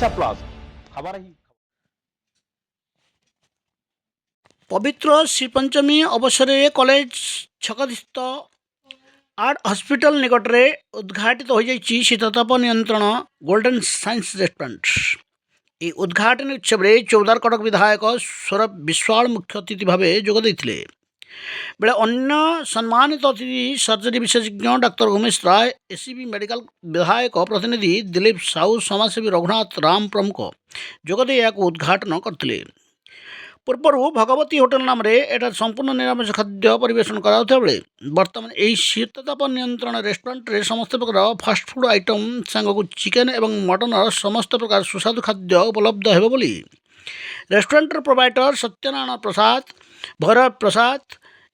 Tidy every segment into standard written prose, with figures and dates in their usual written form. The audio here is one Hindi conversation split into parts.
उड़ीसा प्लस खबर ही। पवित्र श्रीपंचमी अवसर में कॉलेज छकस्थित आर्ट हॉस्पिटल निकट में उद्घाटित हो जाइए शीतताप नियंत्रण गोल्डन साइंस रेस्टोरेंट। ये उद्घाटन उत्सव में चौदार कटक विधायक सौरभ विश्वाल मुख्य अतिथि भाव जोगदे बेले अन्य सम्मानित अतिथि सर्जरी विशेषज्ञ डाक्टर उमेश राय, एसीबी मेडिकल विधायक प्रतिनिधि दिलीप साहू, समाजसेवी रघुनाथ राम प्रमुख जोगदे या उद्घाटन करते। पूर्वर भगवती होटेल नाम एटा संपूर्ण निरामिष खाद्य परिवेशन कराउथबा बेले वर्तमान यही शीतताप नियंत्रण रेस्टोरेंट रे समस्त प्रकार फास्ट फूड आइटम सांगक चिकेन एवं मटन समस्त प्रकार सुस्वादु खाद्य उपलब्ध हेबो बोली रेस्टोरेंट प्रोवाइडर सत्यनारायण प्रसाद, भैरव प्रसाद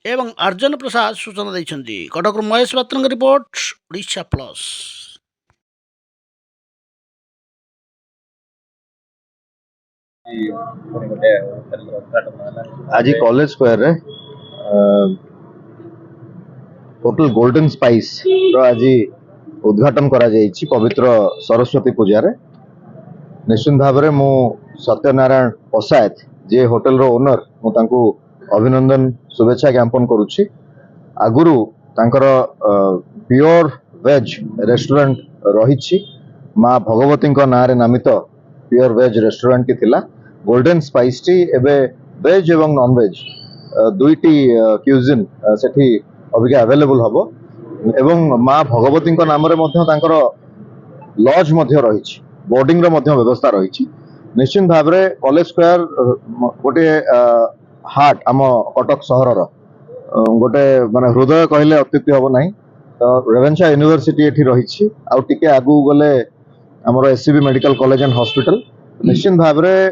एवं अर्जन प्रसाद सूचना दैछन्ति। कटक महेश पात्र रिपोर्ट, उड़ीसा प्लस। आज कॉलेज स्क्वायर रे होटल गोल्डन स्पाइस आज उद्घाटन करा जायछि पवित्र सरस्वती पूजा रे। निश्चित भाव में मु सत्यनारायण प्रसाद जे होटल रो ओनर मु तांको अभिनंदन शुभेच्छा ज्ञापन करुछि। आगुरु तांकर प्योर वेज रेस्टोरेंट रहिछि, माँ भगवती नाँ रे नामित प्योर वेज रेस्टोरेंट की थिला। गोल्डन स्पाइस टी एबे वेज एवं नॉन वेज दुईटी क्यूजिन सेठी अबिका अवेलेबल हबो एवं माँ भगवती नाम रे मध्य तांकर लॉज मध्य रहिछि, बोर्डिंग रो मध्य व्यवस्था रहिछि। निश्चित भाव में कॉलेज स्क्वायर गोटे हार्ट आम कटक सहर गोटे माने हृदय कहले अत्युक्ति हबो नाही। तो रेवेन्सा यूनिवर्सिटी एठी रहिछि, आउ टिके आगु गले हमर SCB medical college and hospital. निश्चित भाव में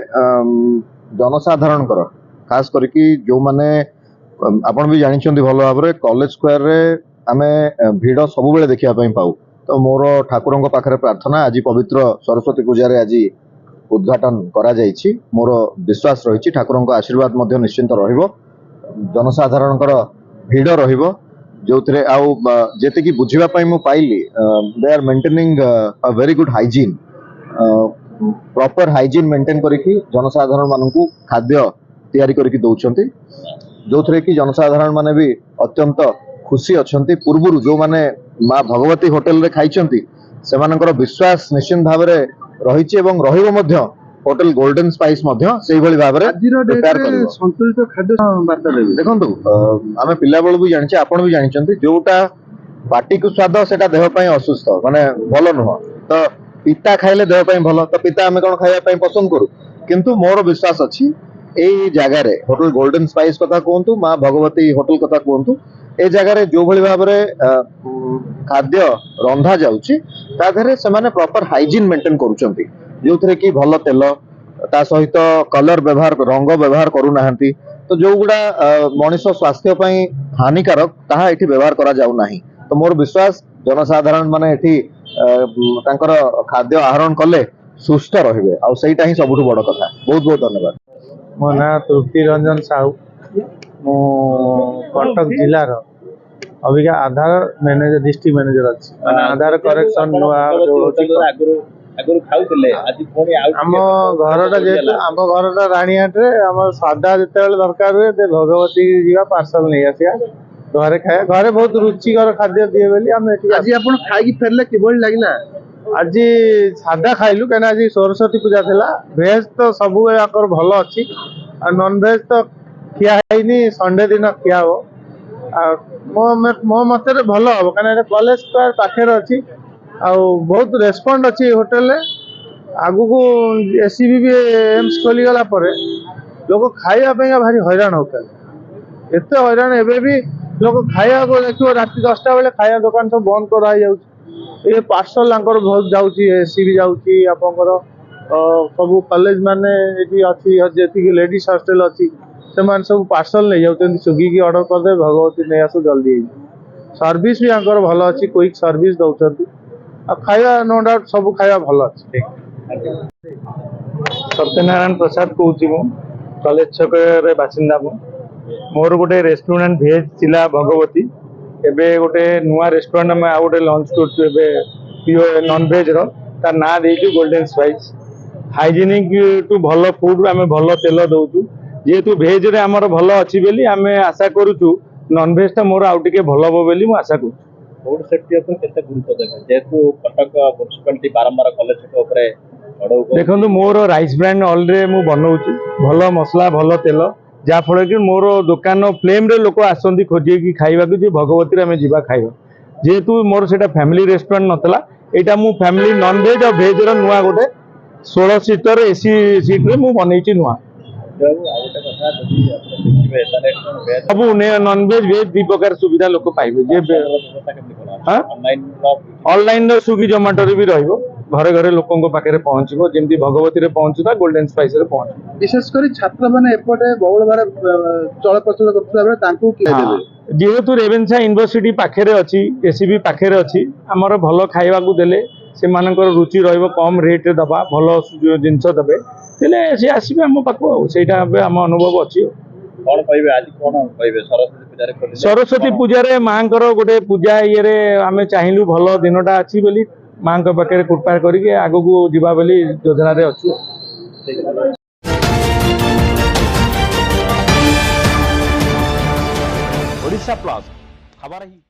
जनसाधारण खास करके जो माने आपण भी जानिछन्ती भलो भाव में कॉलेज स्क्वायर रे आमे भीड़ सब बेले देखिया पई पाऊ। तो मोर ठाकुरंक पाखरे प्रार्थना आज पवित्र सरस्वती पूजा रे आज उद्घाटन करा जायछि। मोर विश्वास रहिछि ठाकुरंक आशीर्वाद मध्य निश्चिंत रहिबो, जनसाधारणकर भीड़ रहिबो जोथिरे आउ जेते कि बुझिबा पई मु पाइली they are maintaining a very good hygiene, proper hygiene maintain करिकि जनसाधारण मानकु खाद्य तैयारी करिकि दउछन्ती, जोथिरे कि जनसाधारण माने भी अत्यंत खुशी अछन्ती। पूर्वरु जो माने माँ भगवती होटल रे खाइछन्ती सेमानकर विश्वास निश्चित भाव में रहिछि एवं रहिबो मध्य होटल गोल्डन स्पाइस मध्य सेही भली भाव में प्रिपेयर करबो संतुलित खाद्य वार्ता देबे। देखंतु आमे पिला बेलु भी जानिछे, आपण भी जानिछन्ती जोटा पाटी को स्वाद सेटा देह पई असुस्थ माने भलो नुह। तो पिता खाइले देह पई भलो, तो पिता आमे कोन खाइबा पई पसंद करू, किंतु मोर विश्वास अछि एई जगह रे होटल गोल्डन स्पाइस कथा कहंतु, माँ भगवती होटल कथा कहंतु, ए जगह रे जो भली भाव रे खाद्य रंधा जाउची ता धरे सेमाने प्रॉपर हाइजीन मेंटेन करूचंती, जोथरे कि भलो तेल ता सहित कलर व्यवहार रंग व्यवहार करू नाहंती। तो जो गुडा मनुष्य स्वास्थ्य पई हानिकारक ताहा एठी व्यवहार करा जाउ नाही। तो मोर विश्वास जनसाधारण माने एठी तांकर खाद्य आहरण कले सुस्थ रहिबे, आ सेटा ही सबुठु बड़ कथा। बहुत बहुत धन्यवाद। मो ना तृप्ति रंजन साहू, मो कटक जिला रो अबिका आधार मैनेजर डिस्ट्रिक्ट मैनेजर अछि। आधार करेक्शन नुआ जो आगुरु खाउतले आज कोनी आउ हम घरटा जे हम घरटा राणीहाट रे हम सादा जते बेले दरकार हुए ते भगवती जीवा पार्सल नै आसिया घरे खाए। घरे बहुत रुचिकर खाद्य दिए बेली हम एठी आज आपण खाई फेरले किबोल लागिला। आज सादा खाइलु केना आज सरस्वती पूजा थिला। वेज तो सब आकर भलो अछि आ नॉन वेज तो खिया हैनी, संडे दिन खिया हो। मो मतरे भलो हो कना कॉलेज स्क्वायर पाखेर अछि आ बहुत रेस्पॉन्ड अच्छी होटेल आगु को एसीबी भी एम्स खोली गला परे लोक खाइबा भारी हैरान होते, एत हैरान एबे भी लोक खाइबा को देखियो राति 10टा बेले खाइबा दुकान सब बंद करा जाउची। ए पार्सल आंकर बहुत जाउची, एसीबी जाउची आपनकर सब कॉलेज माने एठी अछि जेति लेडीज हॉस्टल अछि सेमान सब पार्सल नै जाउतन, स्विगी की ऑर्डर कर दे भगवती नै आसु जल्दी। सर्विस भी आंकर भलो अछि, क्विक सर्विस दउछथि आ खाइबा नो डाउट सब खाइबा भलो अछि। सत्यनारायण प्रसाद कहूँ मु कॉलेज छक रे बासिंदा मु। मोर गोटे रेस्टोरेंट भेज थिला भगवती, एबे गोटे नुआ रेस्टोरेंट में आ गोटे लॉन्च करछु एबे प्योर नॉन वेज रो, तार ना देइछु गोल्डन स्पाइस। हाइजेनिक टू भल फुड आम भल तेल दौचु जेहेतु भेज रे आमर भल अच्छी बेली आम आशा करूँ नॉन भेज टा मोर आउ टिके भल हबो बेली मु आशा करूँ फूड सेफ्टी उपर केते गुरुत्व देबे जेहेतु कटक म्युनिसिपालिटी बारंबार कॉलेज छक ऊपर चढ़ाऊ देखो मोर राइस ब्रांड ऑलरे मु बनाऊँ भल मसला भल तेल जहाँफल कि मोर दुकान फ्लेम रे लोक आसती खोजे कि खाइबा जे भगवती आम जा खाइबा जेहेतु मोर से फैमिली रेस्टोरेंट नतला एटा मु फैमिली नॉन भेज और भेज रो नुआ गोटे 16 सीटर एसी सीट रे मु बनैछि नुआ सब नॉन भेज भेज दी प्रकार सुविधा लोक पाइबे जे ऑनलाइन रो स्विगी जोमेटो रे भी रहइबो घरे घरे लोकों पाखे पहुंचो जमी भगवती रे पहुंचुता गोल्डन स्पाइस रे पहुंच विशेषकर छात्र मैंने एपटे बहुल भाव चल प्रचल कर जेहेतु रेवेन्सा यूनिवर्सिटी पाखे अच्छी एसीबी पाखे अच्छी आमर भल खाइबा देले से मानकर रुचि रहिबो कम रेट रे दबा भल जिनस देबे तेले से आसीबे हम पाखो सेटा आम अनुभव अच्छी कौन कहबे आज कौन कहबे सरस्वती पूजा रे मांकर गोटे पूजा ये रे आमे चाहिलु भल दिनटा अच्छी बोली मां पाखे कृपा करके आगु को जीवा बोली योजना रे अच्छी ओडिशा प्लस खबर ही